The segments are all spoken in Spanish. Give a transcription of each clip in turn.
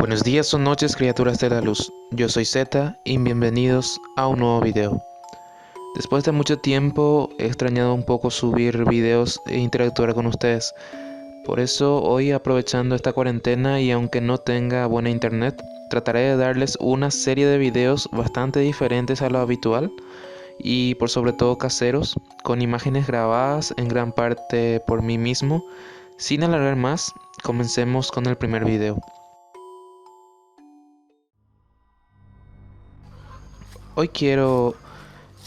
Buenos días o noches, criaturas de la luz. Yo soy Zeta y bienvenidos a un nuevo video. Después de mucho tiempo he extrañado un poco subir videos e interactuar con ustedes. Por eso hoy, aprovechando esta cuarentena y aunque no tenga buena internet, trataré de darles una serie de videos bastante diferentes a lo habitual y por sobre todo caseros, con imágenes grabadas en gran parte por mí mismo. Sin alargar más, comencemos con el primer video. Hoy quiero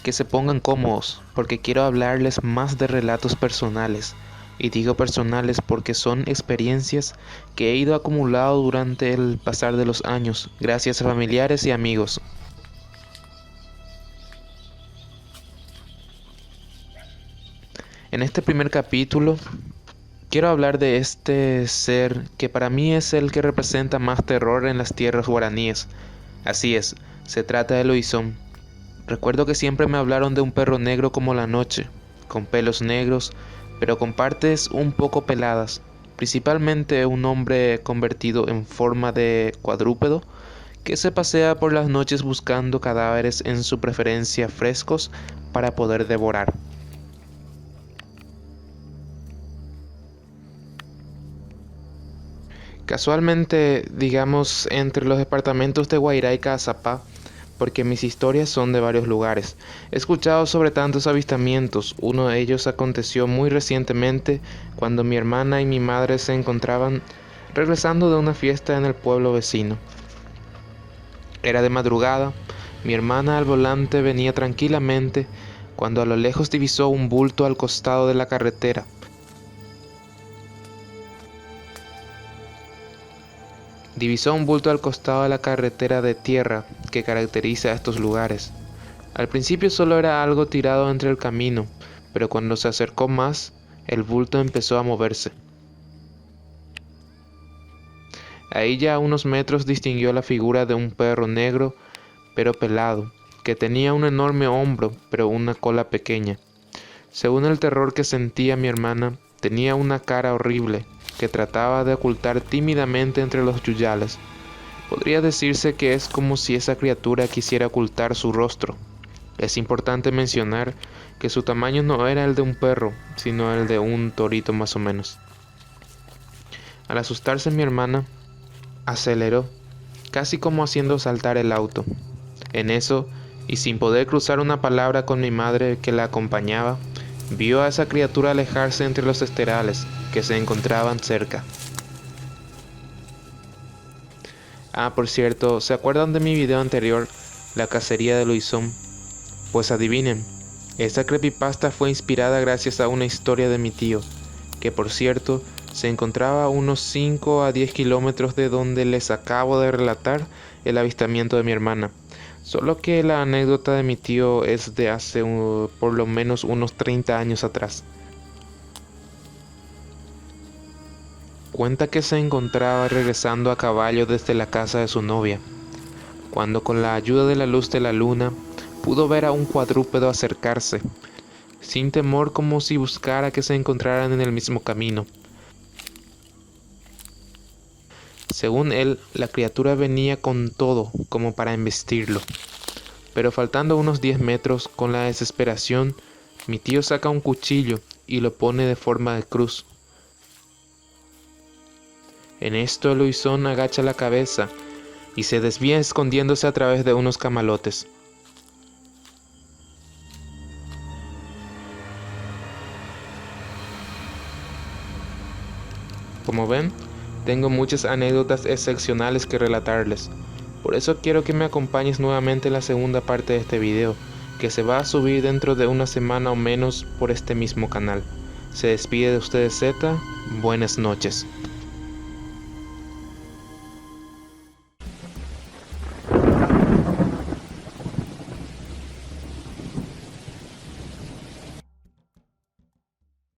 que se pongan cómodos porque quiero hablarles más de relatos personales. Y digo personales porque son experiencias que he ido acumulando durante el pasar de los años, gracias a familiares y amigos. En este primer capítulo quiero hablar de este ser que para mí es el que representa más terror en las tierras guaraníes. Así es, se trata de Loizón. Recuerdo que siempre me hablaron de un perro negro como la noche, con pelos negros, pero con partes un poco peladas, principalmente un hombre convertido en forma de cuadrúpedo que se pasea por las noches buscando cadáveres, en su preferencia frescos, para poder devorar. Casualmente, digamos, entre los departamentos de Guairá y Caazapá, porque mis historias son de varios lugares. He escuchado sobre tantos avistamientos. Uno de ellos aconteció muy recientemente cuando mi hermana y mi madre se encontraban regresando de una fiesta en el pueblo vecino. Era de madrugada, mi hermana al volante venía tranquilamente cuando a lo lejos divisó un bulto al costado de la carretera. Divisó un bulto al costado de la carretera de tierra que caracteriza a estos lugares. Al principio solo era algo tirado entre el camino, pero cuando se acercó más, el bulto empezó a moverse. Ahí ya a unos metros distinguió la figura de un perro negro, pero pelado, que tenía un enorme hombro, pero una cola pequeña. Según el terror que sentía mi hermana, tenía una cara horrible, que trataba de ocultar tímidamente entre los yuyales. Podría decirse que es como si esa criatura quisiera ocultar su rostro. Es importante mencionar que su tamaño no era el de un perro, sino el de un torito más o menos. Al asustarse mi hermana, aceleró, casi como haciendo saltar el auto. En eso, y sin poder cruzar una palabra con mi madre que la acompañaba, vio a esa criatura alejarse entre los esterales que se encontraban cerca. Por cierto, ¿se acuerdan de mi video anterior, la cacería de Loizón? Pues adivinen, esta creepypasta fue inspirada gracias a una historia de mi tío, que por cierto se encontraba a unos 5 a 10 kilómetros de donde les acabo de relatar el avistamiento de mi hermana. Solo que la anécdota de mi tío es de hace por lo menos unos 30 años atrás. Cuenta que se encontraba regresando a caballo desde la casa de su novia, cuando con la ayuda de la luz de la luna pudo ver a un cuadrúpedo acercarse, sin temor, como si buscara que se encontraran en el mismo camino. Según él, la criatura venía con todo como para embestirlo, pero faltando unos 10 metros, con la desesperación, mi tío saca un cuchillo y lo pone de forma de cruz. En esto Loizón agacha la cabeza y se desvía escondiéndose a través de unos camalotes. Como ven, tengo muchas anécdotas excepcionales que relatarles. Por eso quiero que me acompañes nuevamente en la segunda parte de este video, que se va a subir dentro de una semana o menos por este mismo canal. Se despide de ustedes Zeta, buenas noches.